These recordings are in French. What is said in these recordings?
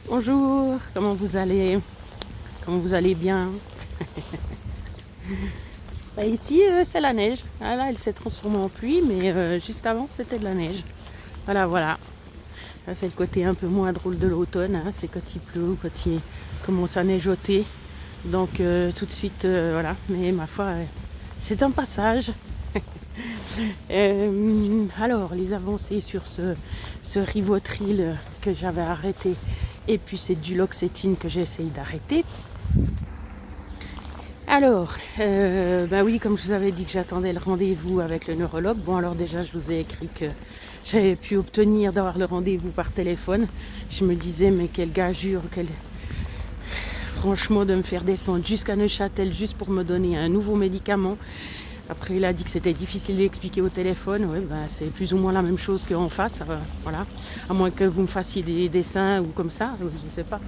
Bonjour, comment vous allez? Comment vous allez bien? Bah ici, c'est la neige. Ah, là, elle s'est transformée en pluie, mais juste avant, c'était de la neige. Voilà, voilà. Là, c'est le côté un peu moins drôle de l'automne. Hein. C'est quand il pleut ou quand il commence à neigeoter. Donc, tout de suite, voilà. Mais ma foi, c'est un passage. Alors, les avancées sur ce Rivotril que j'avais arrêté. Et puis, c'est du Duloxétine que j'essaye d'arrêter. Alors, bah oui, comme je vous avais dit que j'attendais le rendez-vous avec le neurologue. Bon, alors déjà, je vous ai écrit que j'avais pu obtenir d'avoir le rendez-vous par téléphone. Je me disais, mais quelle gageure, franchement, de me faire descendre jusqu'à Neuchâtel juste pour me donner un nouveau médicament. Après, il a dit que c'était difficile d'expliquer au téléphone. Ouais, ben, c'est plus ou moins la même chose qu'en face. Voilà. À moins que vous me fassiez des dessins ou comme ça, je ne sais pas.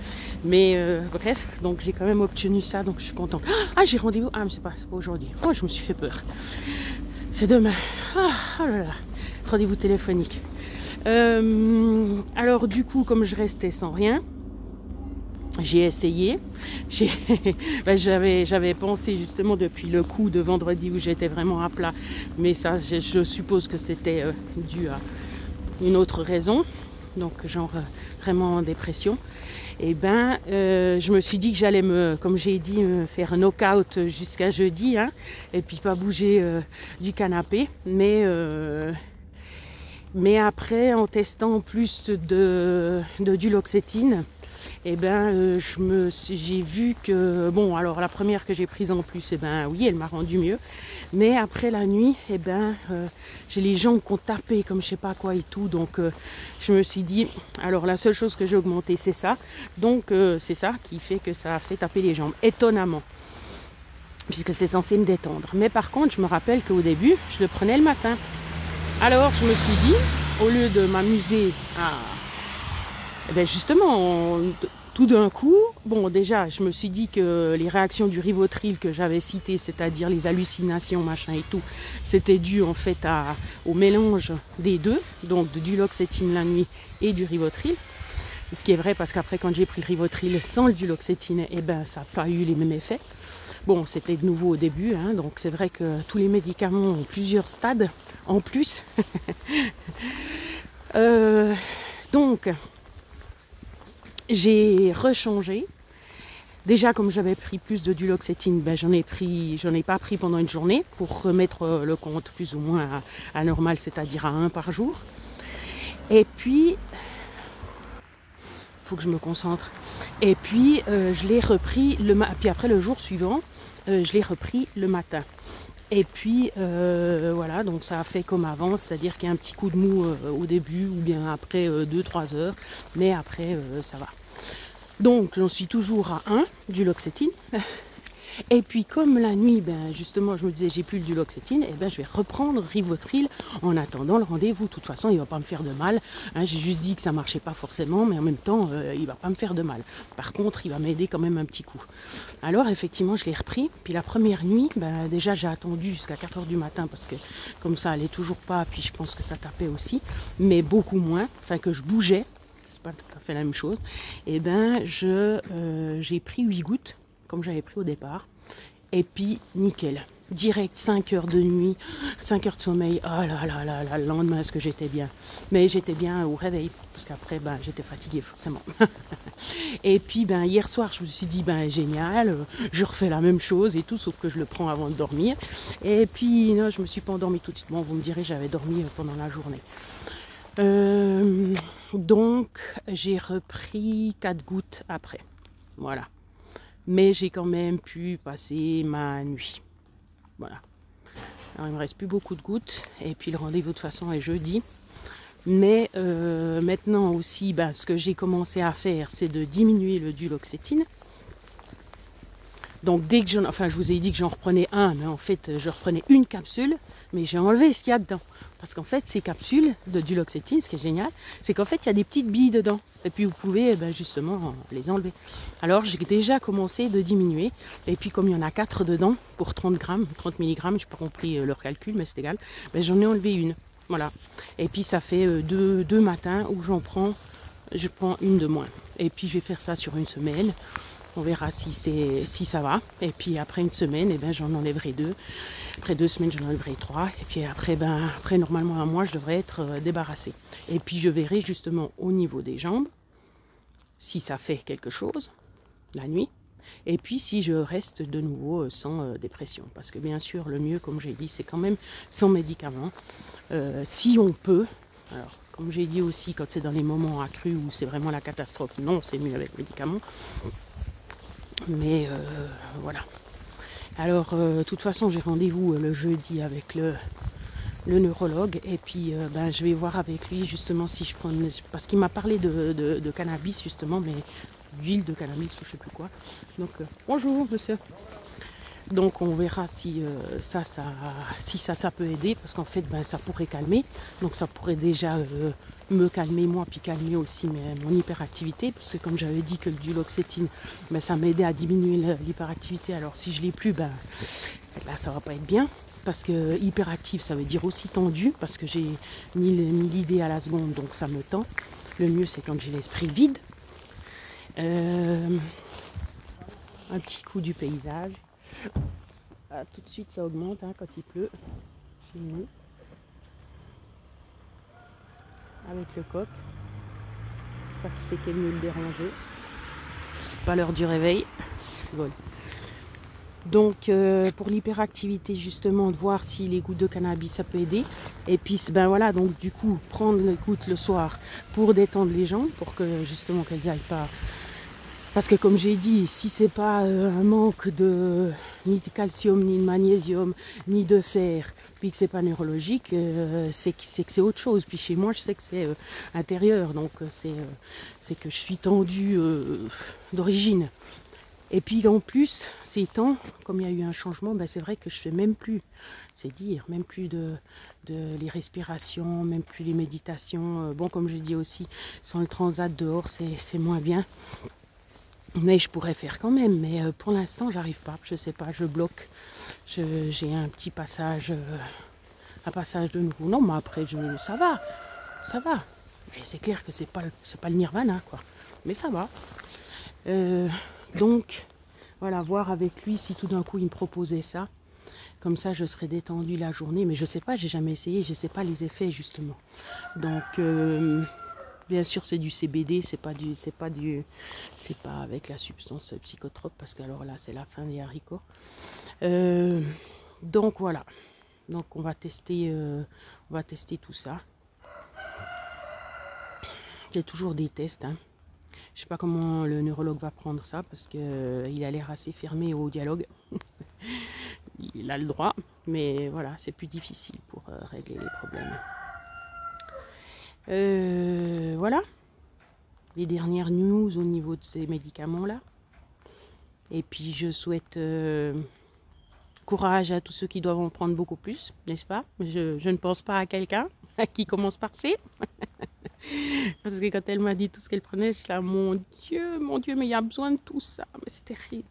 Mais bref, donc j'ai quand même obtenu ça, donc je suis contente. Ah, j'ai rendez-vous. Ah, mais c'est pas aujourd'hui. Oh, je me suis fait peur. C'est demain. Ah, oh là là. Rendez-vous téléphonique. Alors, du coup, comme je restais sans rien, j'ai essayé, ben, j'avais pensé justement depuis le coup de vendredi où j'étais vraiment à plat, mais ça je suppose que c'était dû à une autre raison, donc genre vraiment en dépression. Et ben je me suis dit que j'allais comme j'ai dit, me faire un knock-out jusqu'à jeudi, hein, et puis pas bouger du canapé, mais après en testant plus de Duloxétine, et ben j'ai vu que bon, alors la première que j'ai prise en plus, et ben oui, elle m'a rendu mieux, mais après la nuit, et ben j'ai les jambes qui ont tapé comme je sais pas quoi et tout, donc je me suis dit, alors la seule chose que j'ai augmenté c'est ça, donc c'est ça qui fait que ça a fait taper les jambes, étonnamment, puisque c'est censé me détendre. Mais par contre, je me rappelle qu'au début, je le prenais le matin. Alors je me suis dit, au lieu de m'amuser à... Eh bien justement, tout d'un coup, bon déjà, je me suis dit que les réactions du Rivotril que j'avais citées, c'est-à-dire les hallucinations, machin et tout, c'était dû en fait au mélange des deux, donc de Duloxétine la nuit et du Rivotril. Ce qui est vrai parce qu'après, quand j'ai pris le Rivotril sans le Duloxétine, eh ben ça n'a pas eu les mêmes effets. Bon, c'était de nouveau au début, hein, donc c'est vrai que tous les médicaments ont plusieurs stades en plus. Donc, j'ai rechangé. Déjà, comme j'avais pris plus de Duloxétine, ben, j'en ai pas pris pendant une journée pour remettre le compte plus ou moins à normal, c'est-à-dire à 1 par jour. Et puis, il faut que je me concentre. Et puis, je l'ai repris puis après le jour suivant, je l'ai repris le matin. Et puis voilà, donc ça a fait comme avant, c'est-à-dire qu'il y a un petit coup de mou au début ou bien après 2-3 heures, mais après ça va. Donc j'en suis toujours à 1 Duloxétine. Et puis comme la nuit, ben, justement je me disais j'ai plus le Duloxétine, et ben, je vais reprendre Rivotril en attendant le rendez-vous. De toute façon il ne va pas me faire de mal, hein, j'ai juste dit que ça ne marchait pas forcément, mais en même temps il ne va pas me faire de mal. Par contre il va m'aider quand même un petit coup. Alors effectivement je l'ai repris, puis la première nuit, ben, déjà j'ai attendu jusqu'à 4 h du matin parce que comme ça allait toujours pas, puis je pense que ça tapait aussi, mais beaucoup moins, enfin que je bougeais, c'est pas tout à fait la même chose. Et ben j'ai pris 8 gouttes comme j'avais pris au départ, et puis nickel, direct 5 heures de nuit, 5 heures de sommeil. Oh là là là là, le lendemain est-ce que j'étais bien, mais j'étais bien au réveil parce qu'après ben, j'étais fatiguée forcément. Et puis ben, hier soir je me suis dit ben génial, je refais la même chose et tout, sauf que je le prends avant de dormir. Et puis non, je me suis pas endormie tout de suite. Bon, vous me direz, j'avais dormi pendant la journée. Donc j'ai repris 4 gouttes après, voilà. Mais j'ai quand même pu passer ma nuit. Voilà. Alors il me reste plus beaucoup de gouttes. Et puis le rendez-vous de toute façon est jeudi. Mais maintenant aussi, ben, ce que j'ai commencé à faire, c'est de diminuer le Duloxétine. Donc dès que je vous ai dit que j'en reprenais un, mais en fait je reprenais une capsule, mais j'ai enlevé ce qu'il y a dedans. Parce qu'en fait ces capsules de Duloxétine, ce qui est génial, c'est qu'en fait il y a des petites billes dedans. Et puis vous pouvez ben, justement les enlever. Alors j'ai déjà commencé de diminuer. Et puis comme il y en a 4 dedans, pour 30 grammes, 30 mg, je n'ai pas compris leur calcul, mais c'est égal, ben, j'en ai enlevé une. Voilà. Et puis ça fait deux matins où je prends une de moins. Et puis je vais faire ça sur une semaine. On verra si ça va. Et puis après une semaine, eh ben, j'en enlèverai 2. Après 2 semaines, j'en enlèverai 3. Et puis après, normalement un mois, je devrais être débarrassée. Et puis je verrai justement au niveau des jambes si ça fait quelque chose la nuit. Et puis si je reste de nouveau sans dépression. Parce que bien sûr, le mieux, comme j'ai dit, c'est quand même sans médicaments. Si on peut. Alors, comme j'ai dit aussi, quand c'est dans les moments accrus où c'est vraiment la catastrophe, non, c'est mieux avec médicaments. Mais voilà. Alors, de toute façon, j'ai rendez-vous le jeudi avec le neurologue. Et puis, je vais voir avec lui justement si je prends... Parce qu'il m'a parlé de cannabis justement, mais d'huile de cannabis ou je sais plus quoi. Donc, bonjour monsieur. Donc on verra si ça peut aider, parce qu'en fait ça pourrait calmer, donc ça pourrait déjà me calmer moi, puis calmer aussi mon hyperactivité, parce que comme j'avais dit que le duloxétine, ça m'aidait à diminuer l'hyperactivité. Alors si je l'ai plus, ça va pas être bien, parce que hyperactive ça veut dire aussi tendu, parce que j'ai 1000 idées à la seconde, donc ça me tend. Le mieux c'est quand j'ai l'esprit vide. Un petit coup du paysage. Ah, tout de suite ça augmente quand il pleut chez nous, avec le coq. Je sais pas qui c'est qui est venu le déranger, c'est pas l'heure du réveil. Je rigole. Donc pour l'hyperactivité justement, de voir si les gouttes de cannabis ça peut aider. Et puis voilà, donc du coup prendre les gouttes le soir pour détendre les jambes, pour que justement qu'elles n'aillent pas. Parce que comme j'ai dit, si c'est pas un manque ni de calcium, ni de magnésium, ni de fer, puis que c'est pas neurologique, c'est que c'est autre chose. Puis chez moi, je sais que c'est intérieur, donc c'est que je suis tendue d'origine. Et puis en plus, ces temps, comme il y a eu un changement, c'est vrai que je fais même plus, c'est dire, même plus de les respirations, même plus les méditations. Bon, comme je dis aussi, sans le transat dehors, c'est moins bien. Mais je pourrais faire quand même, mais pour l'instant j'arrive pas, je sais pas, je bloque. J'ai un petit passage, un passage de nouveau. Non, mais après ça va. Mais c'est clair que c'est pas le nirvana quoi. Mais ça va. Donc voilà, voir avec lui si tout d'un coup il me proposait ça. Comme ça je serais détendue la journée, mais je sais pas, j'ai jamais essayé, je sais pas les effets justement. Donc bien sûr, c'est du CBD, c'est pas avec la substance psychotrope, parce que alors là, c'est la fin des haricots. Donc voilà. Donc on va tester tout ça. Il y a toujours des tests. Je sais pas comment le neurologue va prendre ça, parce que il a l'air assez fermé au dialogue. Il a le droit, mais voilà, c'est plus difficile pour régler les problèmes. Voilà les dernières news au niveau de ces médicaments là. Et puis je souhaite courage à tous ceux qui doivent en prendre beaucoup plus, n'est-ce pas? Je ne pense pas à quelqu'un qui commence par C. Parce que quand elle m'a dit tout ce qu'elle prenait, je suis là, mon Dieu, mais il y a besoin de tout ça. Mais c'est terrible.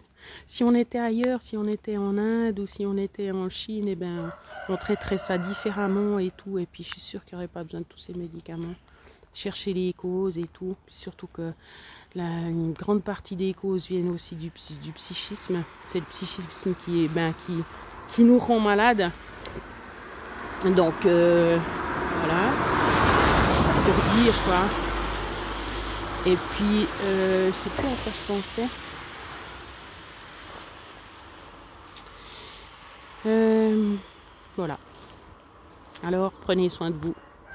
Si on était ailleurs, si on était en Inde ou si on était en Chine, eh ben, on traiterait ça différemment et tout. Et puis je suis sûre qu'il n'y aurait pas besoin de tous ces médicaments. Chercher les causes et tout. Puis surtout que une grande partie des causes viennent aussi du psychisme. C'est le psychisme qui nous rend malades. Donc voilà. Pour dire quoi. Et puis je sais plus à quoi je pensais. Voilà. Alors prenez soin de vous.